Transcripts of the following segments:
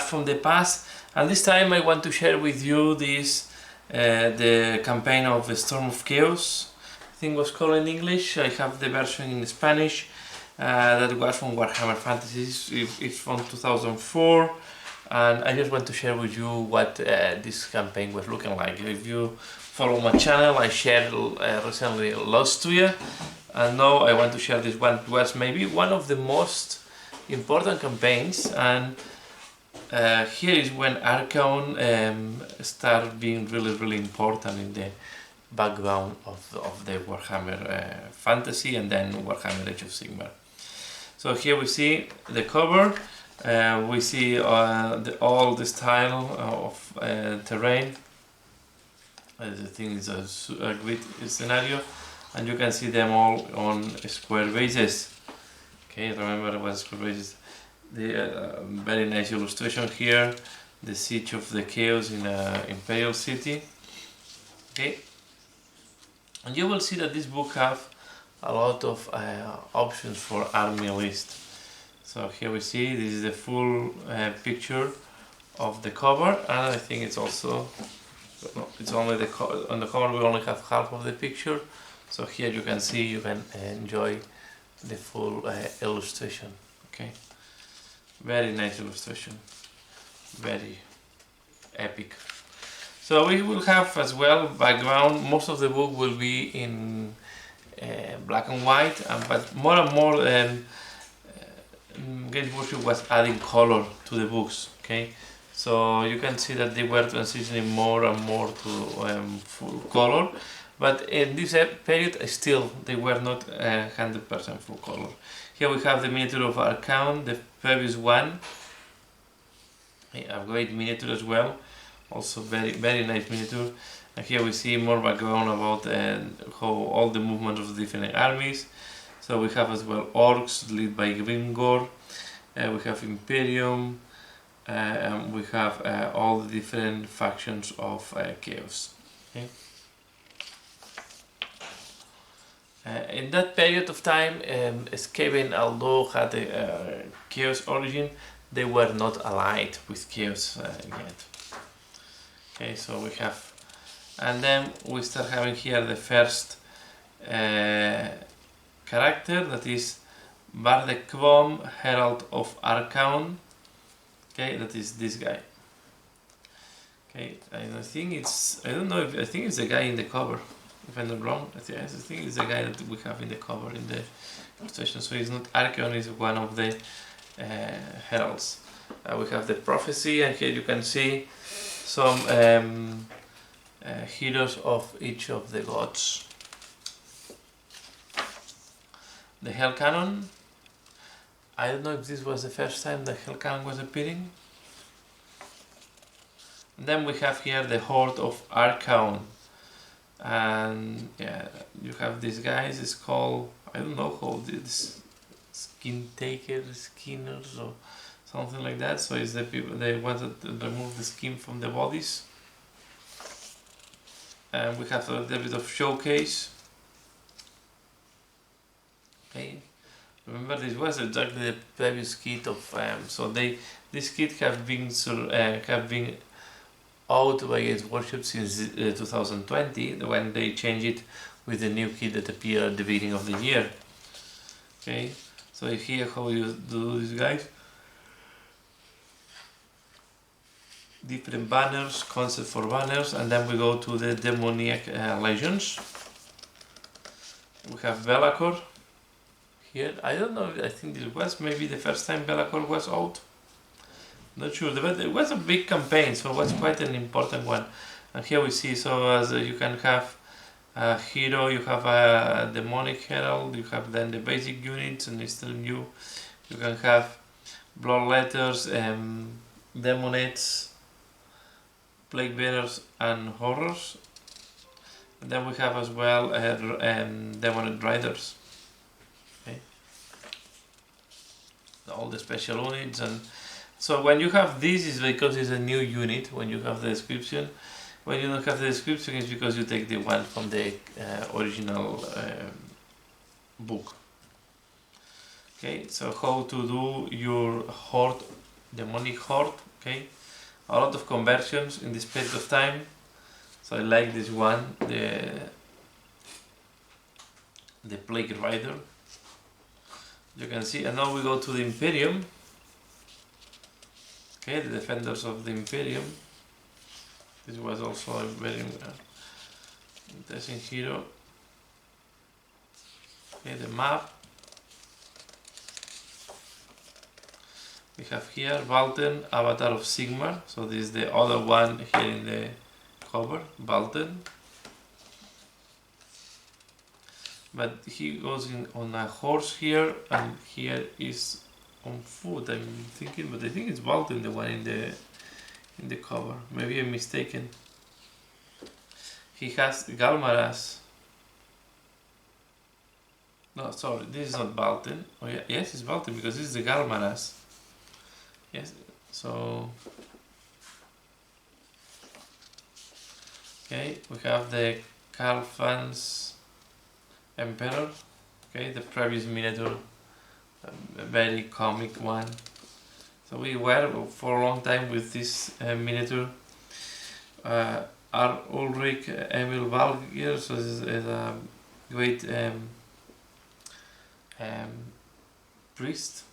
blast from the past, and this time I want to share with you this the campaign of the Storm of Chaos. I think it was called in English. I have the version in Spanish that was from Warhammer Fantasies. It's from 2004, and I just want to share with you what this campaign was looking like. If you follow my channel, I shared recently Lost to you, and now I want to share this one. It was maybe one of the most important campaigns, and here is when Archon started being really important in the background of the Warhammer Fantasy and then Warhammer Age of Sigmar. So here we see the cover, we see all the style of terrain. I think it's a great scenario, and you can see them all on square bases. Okay, remember it was square bases. The very nice illustration here, the Siege of the Chaos in Imperial City. Okay, and you will see that this book have a lot of options for army list. So here we see this is the full picture of the cover, and I think it's also it's only on the cover we only have half of the picture. So here you can see, you can enjoy the full illustration. Okay. Very nice illustration, very epic. So we will have as well background. Most of the book will be in black and white, but more and more Games Workshop was adding color to the books. Okay, so you can see that they were transitioning more and more to full color, but in this period still they were not 100% full color. Here we have the miniature of Archon, the previous one. A great miniature as well, also very nice miniature. And here we see more background about how all the movements of the different armies. So we have as well Orcs led by Gringor, we have Imperium, and we have all the different factions of Chaos. Okay. In that period of time, Skaven, although had a Chaos origin, they were not allied with Chaos yet. Okay, so we have, and then we start having here the first character, that is Bardekvom, Herald of Archon. Okay, that is this guy. Okay, and I think it's, I don't know if, I think it's the guy in the cover. If I'm not wrong, I think it's the guy that we have in the cover in the illustration. So it's not Archon, it's one of the heralds. We have the prophecy, and here you can see some heroes of each of the gods. The Hell Cannon. I don't know if this was the first time the Hell Cannon was appearing. And then we have here the Horde of Archon. And yeah, you have these guys, it's called, I don't know how this, skinners or something like that. So it's the people, they wanted to remove the skin from the bodies. And we have a little bit of showcase. Okay, remember this was exactly the previous kit of so this kit have been out by its workshop since 2020, when they changed it with the new kit that appeared at the beginning of the year. Okay, so here how you do this, guys. Different banners, concept for banners, and then we go to the demoniac legions. We have Be'lakor here. I don't know, I think this was maybe the first time Be'lakor was out. Not sure, but it was a big campaign, so it was quite an important one. And here we see, so as you can have a hero, you have a demonic herald, you have then the basic units, and it's still new. You can have bloodletters, demonettes, plague bearers, and horrors. And then we have as well demonette riders. Okay. All the special units. And so when you have this, is because it's a new unit. When you have the description, when you don't have the description, it's because you take the one from the original book. Okay, so how to do your horde, demonic horde Okay, a lot of conversions in this period of time. So I like this one, the Plague Rider. You can see, and now we go to the Imperium. Okay, the Defenders of the Imperium. This was also a very interesting hero. Okay, the map. We have here Valten, Avatar of Sigmar. So this is the other one here in the cover, Valten. But he goes on a horse here, and here is on foot. I'm thinking, but I think it's Valten, the one in the cover. Maybe I'm mistaken. He has Galmaras. No, sorry, this is not Valten. Oh yeah, yes, it's Valten because this is the Galmaras. Yes, so okay, we have the Calfans Emperor. Okay, the previous miniature, a very comic one. So we were for a long time with this miniature. Ulrich Emil Valgier, so this is a great priest.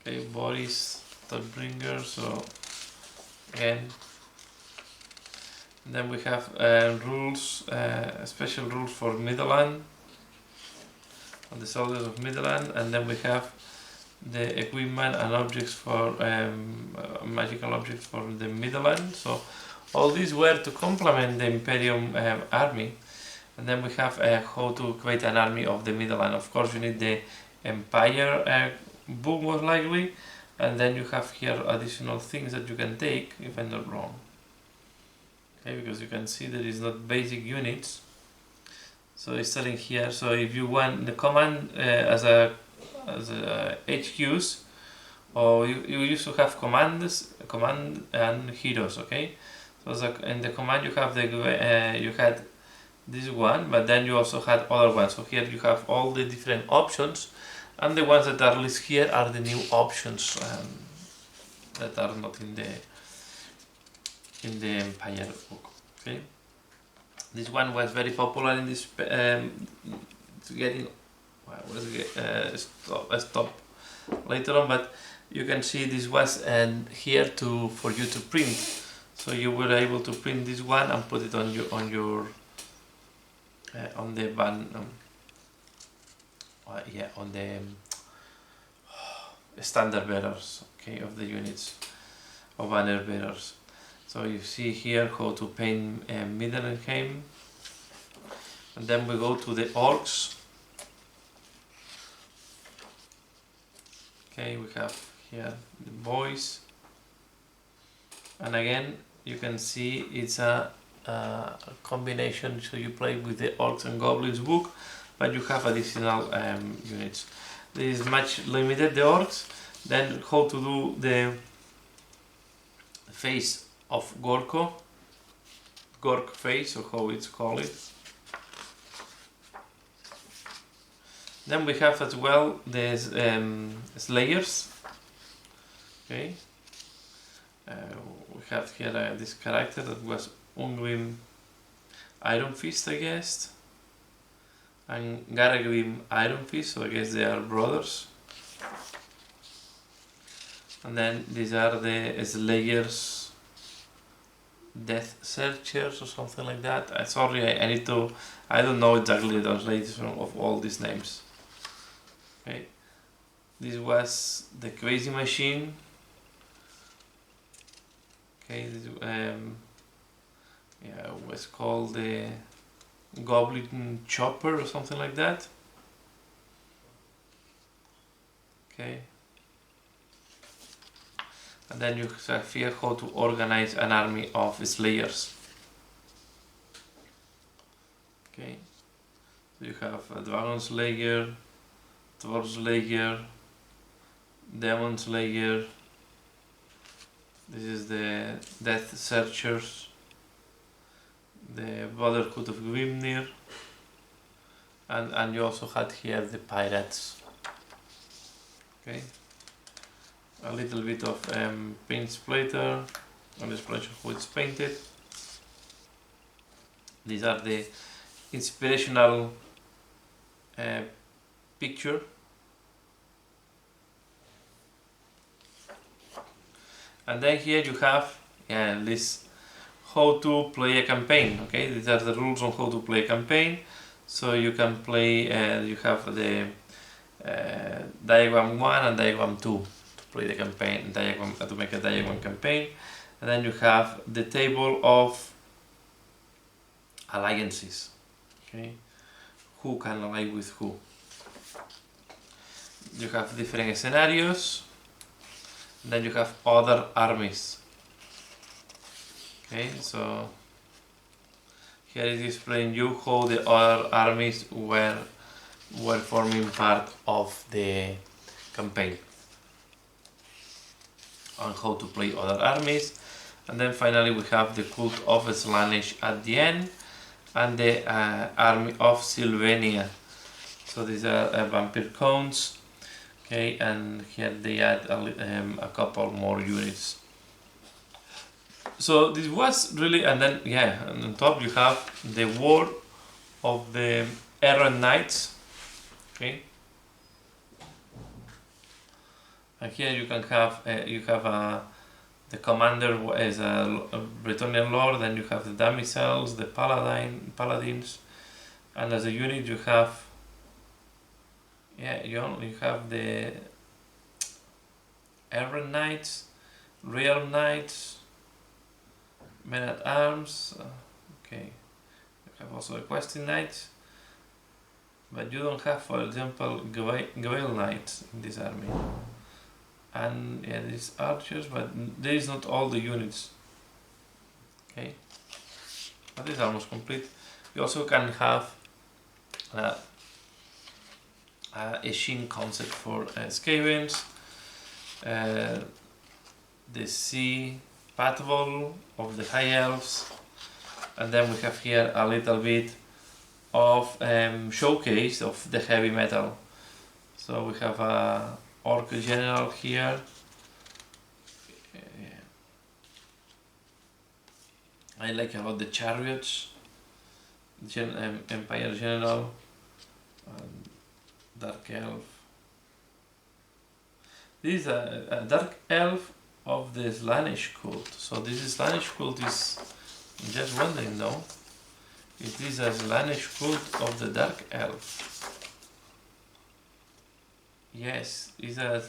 Okay, Boris Todbringer, so again. And then we have rules, special rules for Midland, on the soldiers of Midland, and then we have the equipment and objects for magical objects for the Midland. So all these were to complement the Imperium army. And then we have how to create an army of the Midland. Of course, you need the Empire book most likely, and then you have here additional things that you can take if I'm not wrong. Okay, because you can see there is not basic units. So it's telling here. So if you want the command as a HQs, or you used to have command and heroes. Okay, so in the command you have you had this one, but then you also had other ones. So here you have all the different options, and the ones that are listed here are the new options that are not in the Empire book. Okay, this one was very popular in this getting. Stop later on, but you can see this was here for you to print. So you were able to print this one and put it on your on the van on the standard bearers, okay, of the units of banner bearers. So you see here how to paint Middenheim, and then we go to the Orcs. Okay, we have here the boys, and again you can see it's a combination. So you play with the Orcs and Goblins book, but you have additional units. This is much limited, the Orcs. Then how to do the face of Gork face, or how it's called. Then we have as well the Slayers. Okay, we have here this character that was Ungrim Iron Fist, I guess, and Garagrim Iron Fist, so I guess they are brothers. And then these are the Slayers Death Searchers or something like that. Sorry, I don't know exactly the translation of all these names. Okay, this was the Crazy Machine. Okay, this it was called the Goblin Chopper or something like that. Okay, and then you have here how to organize an army of Slayers. Okay, so you have a Dragon Slayer, Dwarf Slayer, Demon Slayer. This is the Death Searchers, the Brotherhood of Grimnir, and you also had here the Pirates. Okay, a little bit of paint splatter on the splash of what's painted. These are the inspirational picture. And then here you have this how to play a campaign. Okay, these are the rules on how to play a campaign. So you can play, you have the diagram 1 and diagram 2 to play the campaign, diagram to make a diagram campaign. And then you have the table of alliances. Okay, who can ally with who. You have different scenarios. Then you have other armies. Okay, so here it is explaining you how the other armies were forming part of the campaign and how to play other armies. And then finally we have the cult of Slaanesh at the end and the army of Sylvania. So these are vampire cones. Okay, and here they add a couple more units. So this was really, and then and on top you have the war of the errant knights. Okay, and here you can have the commander is a Bretonnian lord. Then you have the damsels, the paladins, and as a unit you have. You have the errant knights, realm knights, men at arms. Okay, you have also the questing knights, but you don't have, for example, Gael knights in this army. And these archers, but there is not all the units. Okay, but it's almost complete. You also can have a Shin concept for Skavens, the sea patrol of the high elves, and then we have here a little bit of showcase of the heavy metal. So we have a Orc general here. I like about the chariots, Empire general. Dark elf. This is a dark elf of the Slaanesh cult. So this Slaanesh cult is, I'm just wondering, no? It is a Slaanesh cult of the dark elf. Yes, is a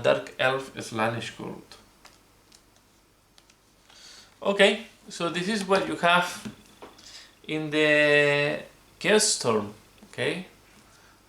dark elf Slaanesh cult. Okay, so this is what you have in the Chaos Storm. Okay,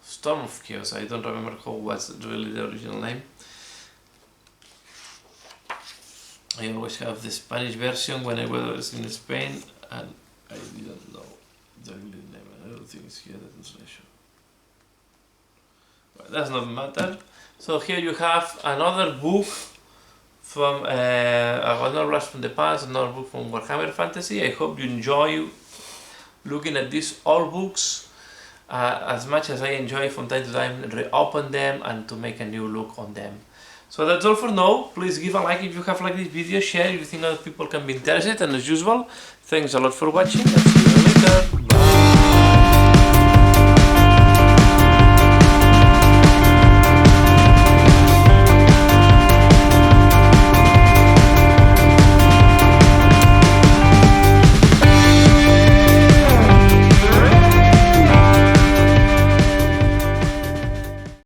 Storm of Chaos. I don't remember how was really the original name. I always have the Spanish version when I was in Spain, and I didn't know the real name. I don't think it's here the translation. But that's not matter. So here you have another book from another Blast from the Past, another book from Warhammer Fantasy. I hope you enjoy looking at these old books. As much as I enjoy from time to time reopen them and to make a new look on them. So that's all for now. Please give a like if you have liked this video, share if you think other people can be interested, and as usual, thanks a lot for watching and see you later. Bye.